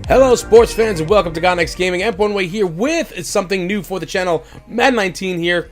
Hello sports fans and welcome to God Next Gaming. One Way here with something new for the channel, Madden 19 here.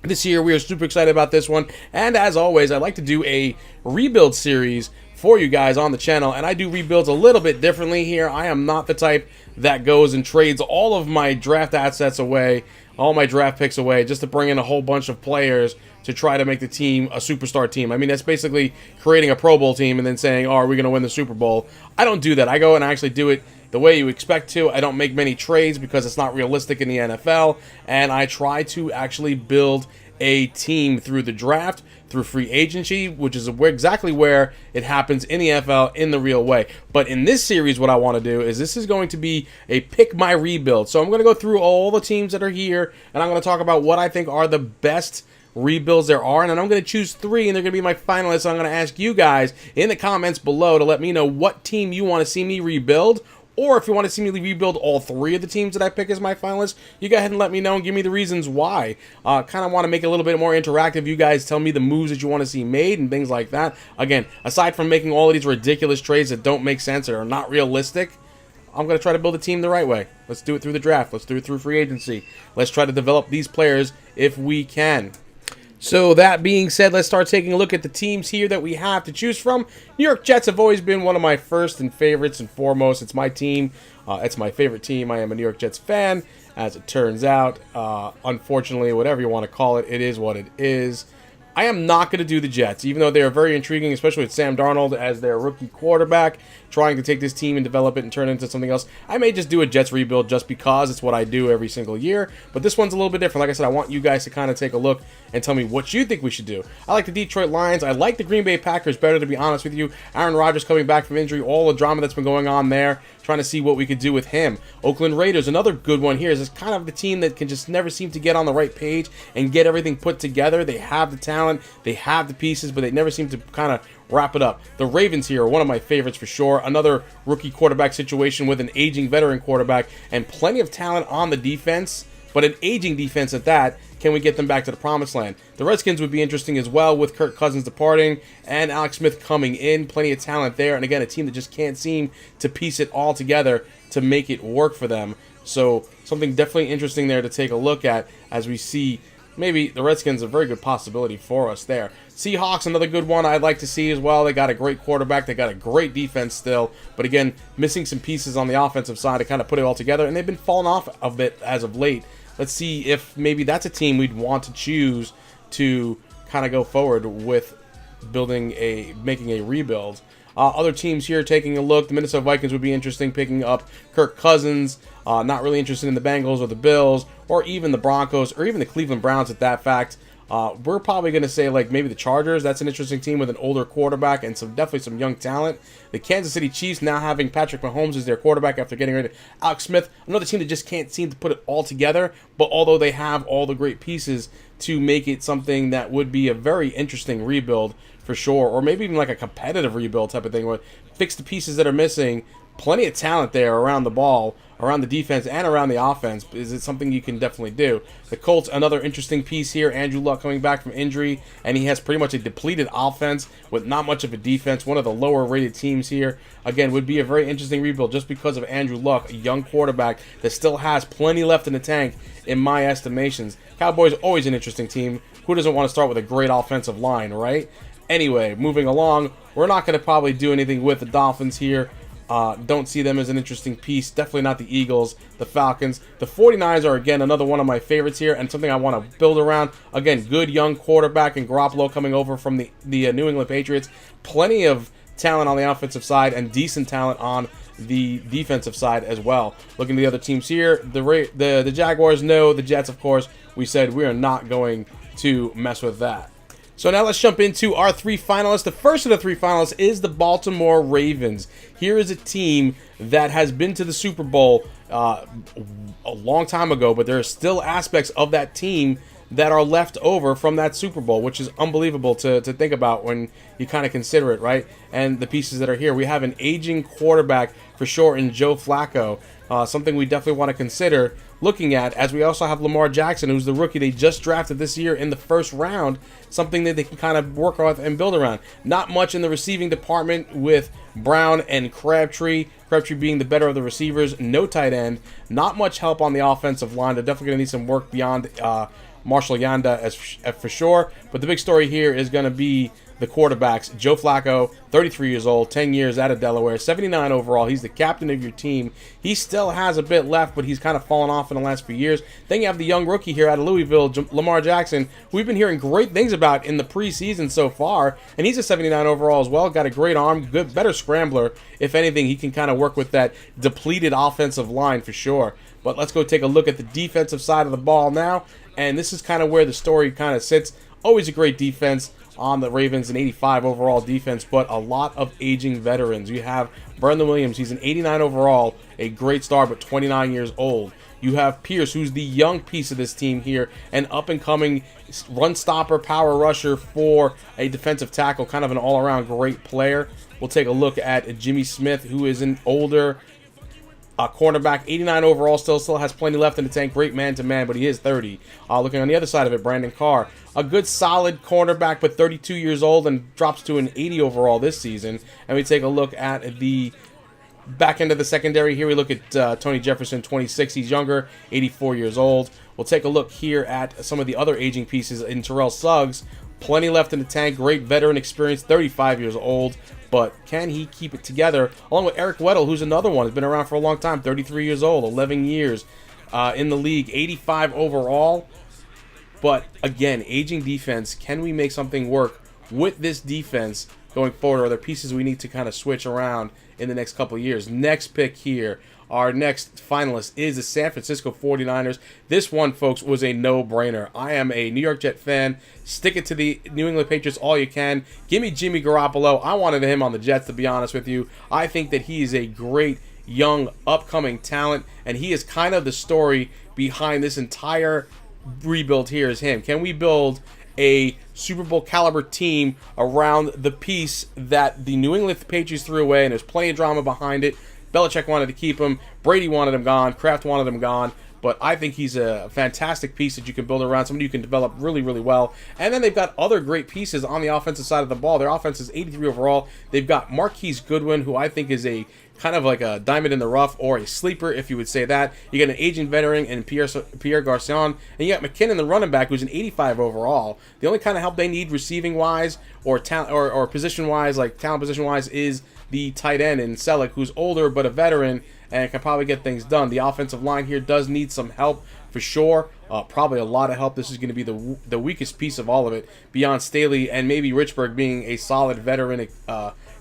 This year we are super excited about this one, and as always I like to do a rebuild series for you guys on the channel, and I do rebuilds a little bit differently here. I am not the type that goes and trades all of my draft assets away, all my draft picks away, just to bring in a whole bunch of players to try to make the team a superstar team. I mean, that's basically creating a Pro Bowl team and then saying, oh, are we going to win the Super Bowl? I don't do that. I go and actually do it the way you expect to. I don't make many trades because it's not realistic in the NFL, and I try to actually build a team through the draft, through free agency, which is exactly where it happens in the NFL in the real way. But in this series, what I want to do is this is going to be a pick my rebuild. So I'm going to go through all the teams that are here, and I'm going to talk about what I think are the best rebuilds there are, and then I'm going to choose 3, and they're going to be my finalists. I'm going to ask you guys in the comments below to let me know what team you want to see me rebuild. Or if you want to see me rebuild all 3 of the teams that I pick as my finalists, you go ahead and let me know and give me the reasons why. Kind of want to make it a little bit more interactive. You guys tell me the moves that you want to see made and things like that. Again, aside from making all of these ridiculous trades that don't make sense or are not realistic, I'm going to try to build a team the right way. Let's do it through the draft. Let's do it through free agency. Let's try to develop these players if we can. So that being said, let's start taking a look at the teams here that we have to choose from. New York Jets have always been one of my first and favorites and foremost. It's my team. It's my favorite team. I am a New York Jets fan, as it turns out. Unfortunately, whatever you want to call it, it is what it is. I am not going to do the Jets, even though they are very intriguing, especially with Sam Darnold as their rookie quarterback, trying to take this team and develop it and turn it into something else. I may just do a Jets rebuild just because it's what I do every single year, but this one's a little bit different. Like I said, I want you guys to kind of take a look and tell me what you think we should do. I like the Detroit Lions. I like the Green Bay Packers better, to be honest with you. Aaron Rodgers coming back from injury, all the drama that's been going on there, trying to see what we could do with him. Oakland Raiders, another good one here, is it's kind of the team that can just never seem to get on the right page and get everything put together. They have the talent, they have the pieces, but they never seem to kind of wrap it up. The Ravens here are one of my favorites for sure. Another rookie quarterback situation with an aging veteran quarterback and plenty of talent on the defense, but an aging defense at that. Can we get them back to the promised land? The Redskins would be interesting as well, with Kirk Cousins departing and Alex Smith coming in. Plenty of talent there, and again, a team that just can't seem to piece it all together to make it work for them. So something definitely interesting there to take a look at as we see maybe the Redskins a very good possibility for us there. Seahawks, another good one I'd like to see as well. They got a great quarterback. They got a great defense still. But again, missing some pieces on the offensive side to kind of put it all together. And they've been falling off a bit as of late. Let's see if maybe that's a team we'd want to choose to kind of go forward with making a rebuild. Other teams here taking a look. The Minnesota Vikings would be interesting, picking up Kirk Cousins. Not really interested in the Bengals or the Bills or even the Broncos or even the Cleveland Browns at that fact. We're probably going to say like maybe the Chargers. That's an interesting team with an older quarterback and definitely some young talent. The Kansas City Chiefs now having Patrick Mahomes as their quarterback after getting rid of Alex Smith. Another team that just can't seem to put it all together, but although they have all the great pieces to make it something that would be a very interesting rebuild for sure, or maybe even like a competitive rebuild type of thing where fix the pieces that are missing. Plenty of talent there around the ball, around the defense, and around the offense. Is it something you can definitely do? The Colts, another interesting piece here. Andrew Luck coming back from injury, and he has pretty much a depleted offense with not much of a defense. One of the lower-rated teams here. Again, would be a very interesting rebuild just because of Andrew Luck, a young quarterback that still has plenty left in the tank, in my estimations. Cowboys, always an interesting team. Who doesn't want to start with a great offensive line, right? Anyway, moving along, we're not going to probably do anything with the Dolphins here. Don't see them as an interesting piece. Definitely not the Eagles, the Falcons. The 49ers are, again, another one of my favorites here and something I want to build around. Again, good young quarterback and Garoppolo coming over from the New England Patriots. Plenty of talent on the offensive side and decent talent on the defensive side as well. Looking at the other teams here, the Jaguars, no. The Jets, of course, we said we are not going to mess with that. So now let's jump into our 3 finalists. The first of the 3 finalists is the Baltimore Ravens. Here is a team that has been to the Super Bowl a long time ago, but there are still aspects of that team that are left over from that Super Bowl, which is unbelievable to think about when you kind of consider it, right? And the pieces that are here. We have an aging quarterback for sure in Joe Flacco, something we definitely want to consider looking at, as we also have Lamar Jackson, who's the rookie they just drafted this year in the first round, something that they can kind of work on and build around. Not much in the receiving department with Brown and Crabtree being the better of the receivers, no tight end, not much help on the offensive line. They're definitely going to need some work beyond Marshall Yanda as for sure, but the big story here is going to be the quarterbacks. Joe Flacco, 33 years old, 10 years out of Delaware, 79 overall. He's the captain of your team. He still has a bit left, but he's kind of fallen off in the last few years. Then you have the young rookie here out of Louisville, Lamar Jackson, who we've been hearing great things about in the preseason so far, and he's a 79 overall as well. Got a great arm, good, better scrambler. If anything, he can kind of work with that depleted offensive line for sure. But let's go take a look at the defensive side of the ball now, and this is kind of where the story kind of sits. Always a great defense on the Ravens, an 85 overall defense, but a lot of aging veterans. You have Brendan Williams, he's an 89 overall, a great star, but 29 years old. You have Pierce, who's the young piece of this team here, an up-and-coming run stopper, power rusher for a defensive tackle, kind of an all-around great player. We'll take a look at Jimmy Smith, who is an older cornerback, 89 overall, still has plenty left in the tank. Great man-to-man, but he is 30. Looking on the other side of it, Brandon Carr, a good solid cornerback, but 32 years old and drops to an 80 overall this season. And we take a look at the back end of the secondary here. We look at Tony Jefferson, 26. He's younger, 84 years old. We'll take a look here at some of the other aging pieces in Terrell Suggs. Plenty left in the tank. Great veteran experience, 35 years old. But can he keep it together? Along with Eric Weddle, who's another one, has been around for a long time, 33 years old, 11 years in the league, 85 overall. But again, aging defense, can we make something work with this defense going forward? Are there pieces we need to kind of switch around in the next couple of years? Next pick here, our next finalist is the San Francisco 49ers. This one, folks, was a no-brainer. I am a New York Jet fan. Stick it to the New England Patriots all you can. Give me Jimmy Garoppolo. I wanted him on the Jets, to be honest with you. I think that he is a great, young, upcoming talent, and he is kind of the story behind this entire rebuild here is him. Can we build a Super Bowl caliber team around the piece that the New England Patriots threw away, and there's plenty of drama behind it. Belichick wanted to keep him. Brady wanted him gone. Kraft wanted him gone. But I think he's a fantastic piece that you can build around, somebody you can develop really, really well. And then they've got other great pieces on the offensive side of the ball. Their offense is 83 overall. They've got Marquise Goodwin, who I think is a kind of like a diamond in the rough, or a sleeper, if you would say that. You got an aging veteran in Pierre Garcon, and you got McKinnon, the running back, who's an 85 overall. The only kind of help they need receiving-wise or position-wise, like talent position-wise, is the tight end in Selleck, who's older but a veteran and can probably get things done. The offensive line here does need some help for sure. Probably a lot of help. This is going to be the weakest piece of all of it, beyond Staley and maybe Richburg being a solid veteran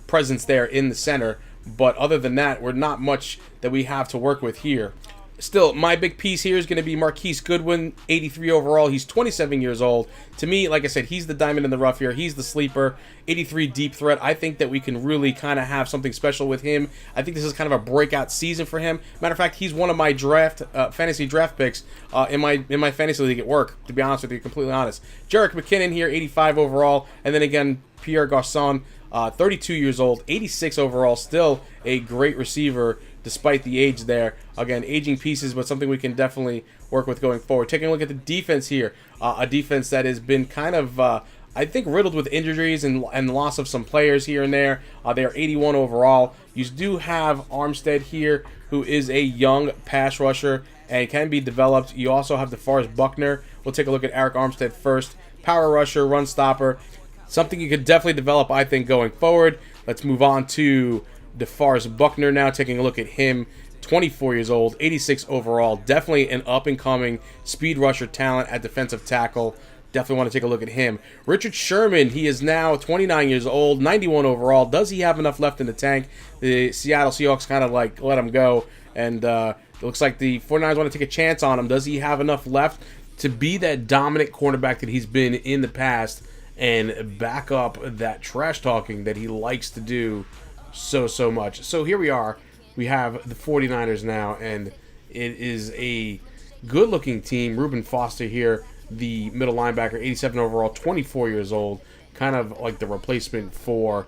presence there in the center. But other than that, we're not much that we have to work with here. Still, my big piece here is going to be Marquise Goodwin, 83 overall. He's 27 years old. To me, like I said, he's the diamond in the rough here. He's the sleeper, 83 deep threat. I think that we can really kind of have something special with him. I think this is kind of a breakout season for him. Matter of fact, he's one of my fantasy draft picks in my fantasy league at work, to be honest with you, completely honest. Jerick McKinnon here, 85 overall. And then again, Pierre Garcon, 32 years old, 86 overall. Still a great receiver despite the age there. Again, aging pieces, but something we can definitely work with going forward. Taking a look at the defense here, a defense that has been kind of, I think, riddled with injuries and loss of some players here and there. They are 81 overall. You do have Armstead here, who is a young pass rusher and can be developed. You also have DeForest Buckner. We'll take a look at Eric Armstead first. Power rusher, run stopper. Something you could definitely develop, I think, going forward. Let's move on to DeForest Buckner now, taking a look at him. 24 years old, 86 overall. Definitely an up-and-coming speed rusher talent at defensive tackle. Definitely want to take a look at him. Richard Sherman, he is now 29 years old, 91 overall. Does he have enough left in the tank? The Seattle Seahawks kind of like let him go, and it looks like the 49ers want to take a chance on him. Does he have enough left to be that dominant cornerback that he's been in the past and back up that trash talking that he likes to do so much? So here we are. We have the 49ers now, and it is a good-looking team. Reuben Foster here, the middle linebacker, 87 overall, 24 years old, kind of like the replacement for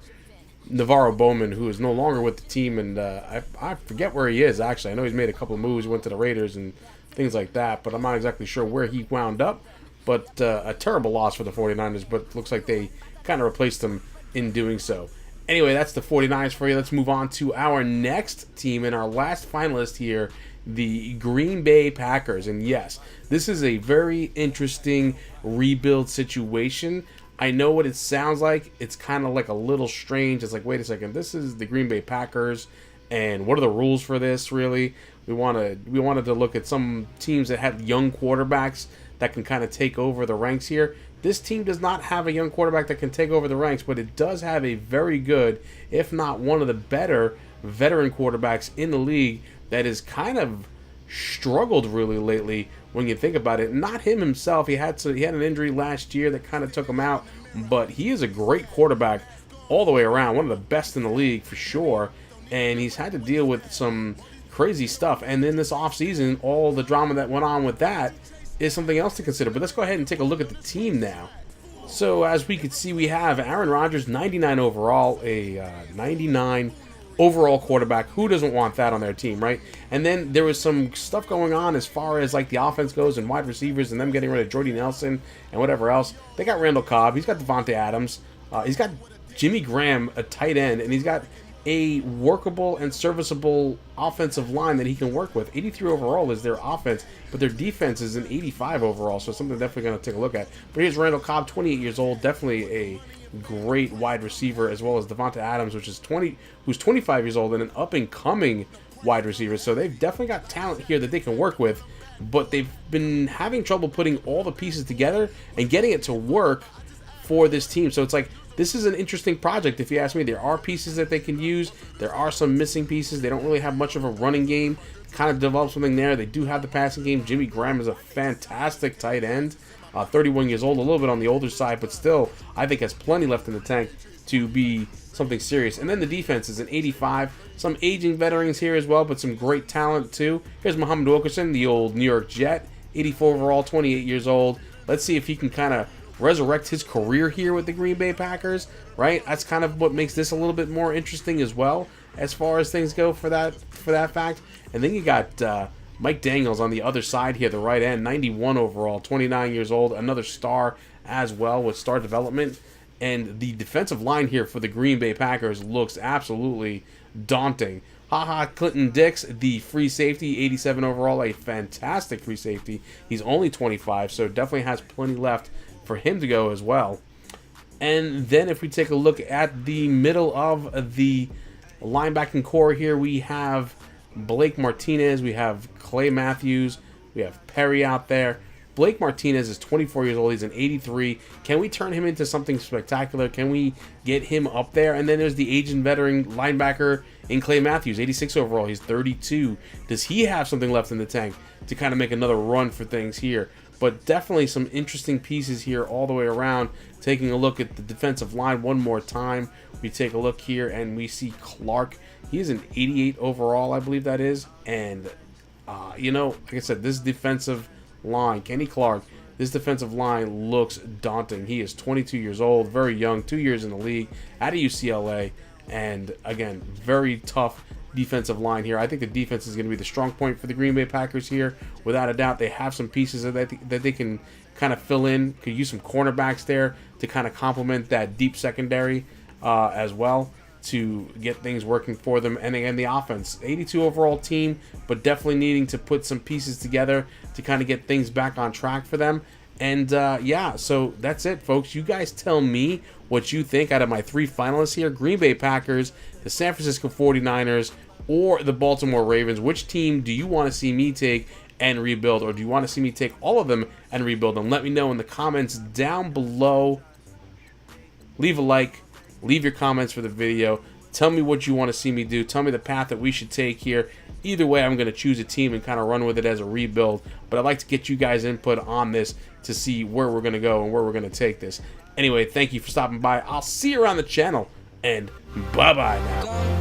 Navarro Bowman, who is no longer with the team, and I forget where he is, actually. I know he's made a couple of moves, went to the Raiders and things like that, but I'm not exactly sure where he wound up. But a terrible loss for the 49ers, but looks like they kind of replaced him in doing so. Anyway, that's the 49ers for you. Let's move on to our next team and our last finalist here, the Green Bay Packers. And yes, this is a very interesting rebuild situation. I know what it sounds like. It's kind of like a little strange. It's like, wait a second, this is the Green Bay Packers, and what are the rules for this, really? We wanted to look at some teams that have young quarterbacks that can kind of take over the ranks here. This team does not have a young quarterback that can take over the ranks, but it does have a very good, if not one of the better, veteran quarterbacks in the league that has kind of struggled really lately when you think about it. Not him himself. He had an injury last year that kind of took him out, but he is a great quarterback all the way around, one of the best in the league for sure, and he's had to deal with some crazy stuff. And then this offseason, all the drama that went on with that is something else to consider. But let's go ahead and take a look at the team now. So as we can see, we have Aaron Rodgers, 99 overall, a 99 overall quarterback. Who doesn't want that on their team, right? And then there was some stuff going on as far as like the offense goes and wide receivers and them getting rid of Jordy Nelson and whatever else. They got Randall Cobb. He's got Devontae Adams. He's got Jimmy Graham, a tight end, and he's got a workable and serviceable offensive line that he can work with. 83 overall is their offense, but their defense is an 85 overall, so something definitely going to take a look at. But here's Randall Cobb, 28 years old, definitely a great wide receiver, as well as Devontae Adams, who's 25 years old and an up-and-coming wide receiver. So they've definitely got talent here that they can work with, but they've been having trouble putting all the pieces together and getting it to work for this team. So it's like, this is an interesting project, if you ask me. There are pieces that they can use. There are some missing pieces. They don't really have much of a running game. Kind of develop something there. They do have the passing game. Jimmy Graham is a fantastic tight end. 31 years old, a little bit on the older side, but still, I think has plenty left in the tank to be something serious. And then the defense is an 85. Some aging veterans here as well, but some great talent too. Here's Muhammad Wilkerson, the old New York Jet, 84 overall, 28 years old. Let's see if he can kind of resurrect his career here with the Green Bay Packers, right? That's kind of what makes this a little bit more interesting as well, as far as things go for that fact. And then you got Mike Daniels on the other side here, the right end, 91 overall, 29 years old, another star as well with star development. And the defensive line here for the Green Bay Packers looks absolutely daunting. Clinton Dix, the free safety, 87 overall, a fantastic free safety. He's only 25, so definitely has plenty left for him to go as well. And then if we take a look at the middle of the linebacking core here, we have Blake Martinez, we have Clay Matthews, we have Perry out there. Blake Martinez is 24 years old. He's an 83. Can we turn him into something spectacular? Can we get him up there? And then there's the aging veteran linebacker in Clay Matthews, 86 overall. He's 32. Does he have something left in the tank to kind of make another run for things here? But definitely some interesting pieces here all the way around. Taking a look at the defensive line one more time. We take a look here and we see Clark. He's an 88 overall, I believe that is. And, like I said, this defensive line, Kenny Clark, this defensive line looks daunting. He is 22 years old, very young, 2 years in the league, out of UCLA. And, again, very tough defensive line here. I think the defense is going to be the strong point for the Green Bay Packers here. Without a doubt, they have some pieces that they can kind of fill in. Could use some cornerbacks there to kind of complement that deep secondary as well to get things working for them. And again, the offense, 82 overall team, but definitely needing to put some pieces together to kind of get things back on track for them. And so that's it, folks. You guys tell me what you think out of my three finalists here: Green Bay Packers, the San Francisco 49ers, or the Baltimore Ravens. Which team do you want to see me take and rebuild, or do you want to see me take all of them and rebuild them? Let me know in the comments down below. Leave a like, leave your comments for the video. Tell me what you want to see me do. Tell me the path that we should take here. Either way, I'm going to choose a team and kind of run with it as a rebuild. But I'd like to get you guys' input on this to see where we're going to go and where we're going to take this. Anyway, thank you for stopping by. I'll see you around the channel, and bye-bye now.